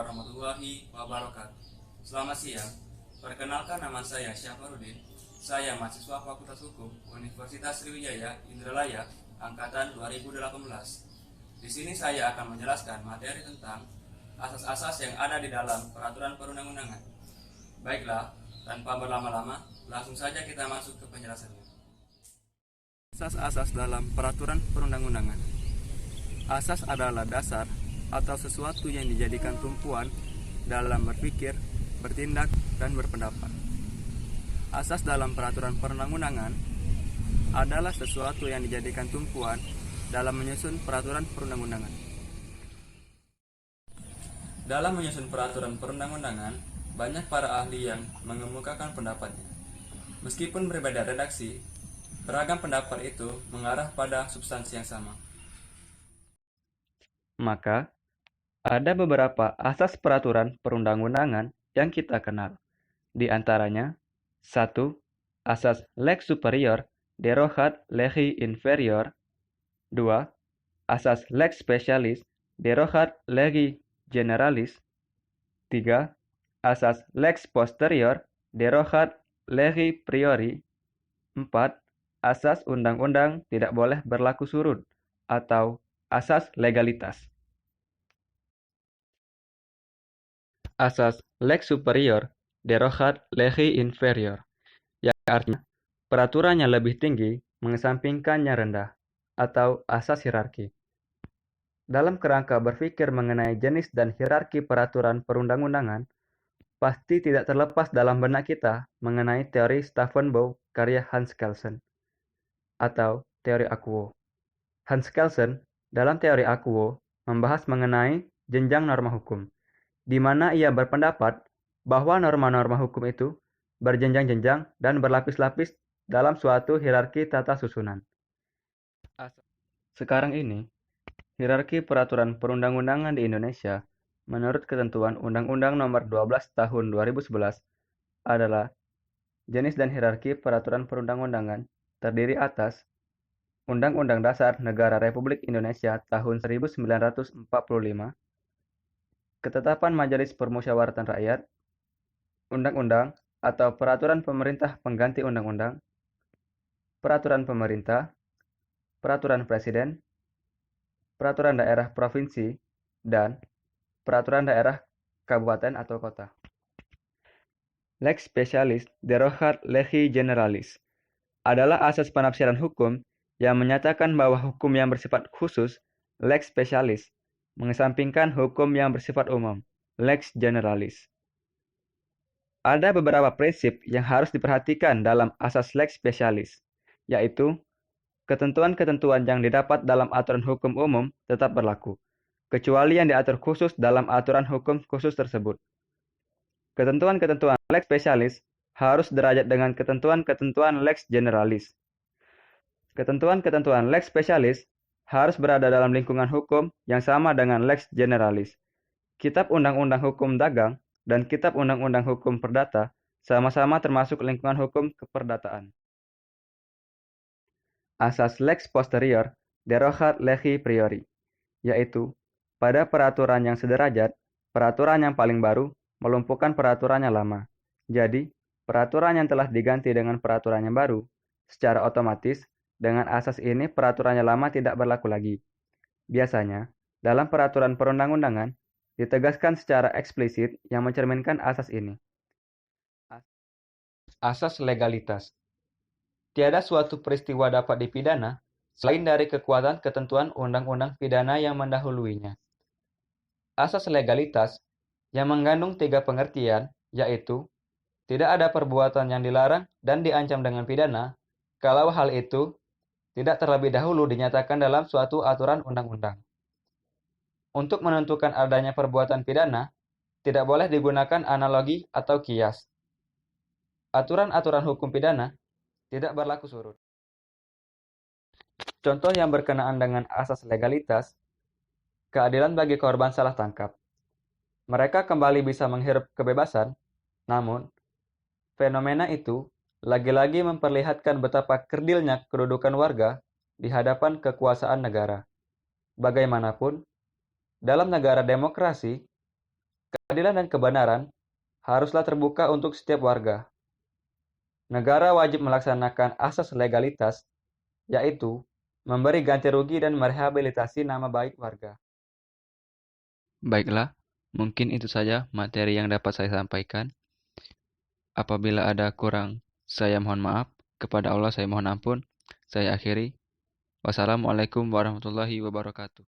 warahmatullahi wabarakatuh. Selamat siang. Perkenalkan, nama saya Syafarudin. Saya mahasiswa Fakultas Hukum Universitas Sriwijaya Indralaya angkatan 2018. Di sini saya akan menjelaskan materi tentang asas-asas yang ada di dalam peraturan perundang-undangan. Baiklah, tanpa berlama-lama, langsung saja kita masuk ke penjelasannya. Asas-asas dalam peraturan perundang-undangan. Asas adalah dasar atau sesuatu yang dijadikan tumpuan dalam berpikir, bertindak, dan berpendapat. Asas dalam peraturan perundang-undangan adalah sesuatu yang dijadikan tumpuan dalam menyusun peraturan perundang-undangan. Dalam menyusun peraturan perundang-undangan, banyak para ahli yang mengemukakan pendapatnya. Meskipun berbeda redaksi, beragam pendapat itu mengarah pada substansi yang sama. Maka, ada beberapa asas peraturan perundang-undangan yang kita kenal. Di antaranya, 1. Asas lex superior derogat legi inferior. 2. Asas lex specialis derogat legi generalis. 3. Asas lex posterior derogat legi priori. 4. Asas undang-undang tidak boleh berlaku surut atau asas legalitas. Asas lex superior derogat legi inferior, yang artinya peraturan yang lebih tinggi mengesampingkan yang rendah, atau asas hierarki. Dalam kerangka berpikir mengenai jenis dan hierarki peraturan perundang-undangan, pasti tidak terlepas dalam benak kita mengenai teori Staffenbaugh karya Hans Kelsen, atau teori Akuo. Hans Kelsen dalam teori Akuo membahas mengenai jenjang norma hukum, di mana ia berpendapat bahwa norma-norma hukum itu berjenjang-jenjang dan berlapis-lapis dalam suatu hierarki tata susunan. Sekarang ini, hierarki peraturan perundang-undangan di Indonesia menurut ketentuan Undang-Undang Nomor 12 Tahun 2011 adalah jenis dan hierarki peraturan perundang-undangan terdiri atas Undang-Undang Dasar Negara Republik Indonesia tahun 1945, Ketetapan Majelis Permusyawaratan Rakyat, Undang-Undang atau Peraturan Pemerintah Pengganti Undang-Undang, Peraturan Pemerintah, Peraturan Presiden, Peraturan Daerah Provinsi, dan Peraturan Daerah Kabupaten atau Kota. Lex specialis derogat legi generalis adalah asas penafsiran hukum yang menyatakan bahwa hukum yang bersifat khusus, lex specialis, mengesampingkan hukum yang bersifat umum, lex generalis. Ada beberapa prinsip yang harus diperhatikan dalam asas lex specialis, yaitu ketentuan-ketentuan yang didapat dalam aturan hukum umum tetap berlaku, kecuali yang diatur khusus dalam aturan hukum khusus tersebut. Ketentuan-ketentuan lex specialis harus derajat dengan ketentuan-ketentuan lex generalis. Ketentuan-ketentuan lex specialis harus berada dalam lingkungan hukum yang sama dengan lex generalis. Kitab Undang-Undang Hukum Dagang dan Kitab Undang-Undang Hukum Perdata sama-sama termasuk lingkungan hukum keperdataan. Asas lex posterior derogat legi priori, yaitu pada peraturan yang sederajat, peraturan yang paling baru melumpuhkan peraturan yang lama. Jadi, peraturan yang telah diganti dengan peraturan yang baru, secara otomatis, dengan asas ini peraturan yang lama tidak berlaku lagi. Biasanya, dalam peraturan perundang-undangan, ditegaskan secara eksplisit yang mencerminkan asas ini. Asas legalitas. Tiada suatu peristiwa dapat dipidana selain dari kekuatan ketentuan undang-undang pidana yang mendahuluinya. Asas legalitas yang mengandung 3 pengertian, yaitu tidak ada perbuatan yang dilarang dan diancam dengan pidana kalau hal itu tidak terlebih dahulu dinyatakan dalam suatu aturan undang-undang. Untuk menentukan adanya perbuatan pidana, tidak boleh digunakan analogi atau kias. Aturan-aturan hukum pidana tidak berlaku surut. Contoh yang berkenaan dengan asas legalitas, keadilan bagi korban salah tangkap. Mereka kembali bisa menghirup kebebasan, namun fenomena itu lagi-lagi memperlihatkan betapa kerdilnya kedudukan warga di hadapan kekuasaan negara. Bagaimanapun, dalam negara demokrasi, Keadilan dan kebenaran haruslah terbuka untuk setiap warga. Negara wajib melaksanakan asas legalitas, yaitu memberi ganti rugi dan merehabilitasi nama baik warga. Baiklah, mungkin itu saja materi yang dapat saya sampaikan. Apabila ada kurang, saya mohon maaf. Kepada Allah saya mohon ampun. Saya akhiri. Wassalamualaikum warahmatullahi wabarakatuh.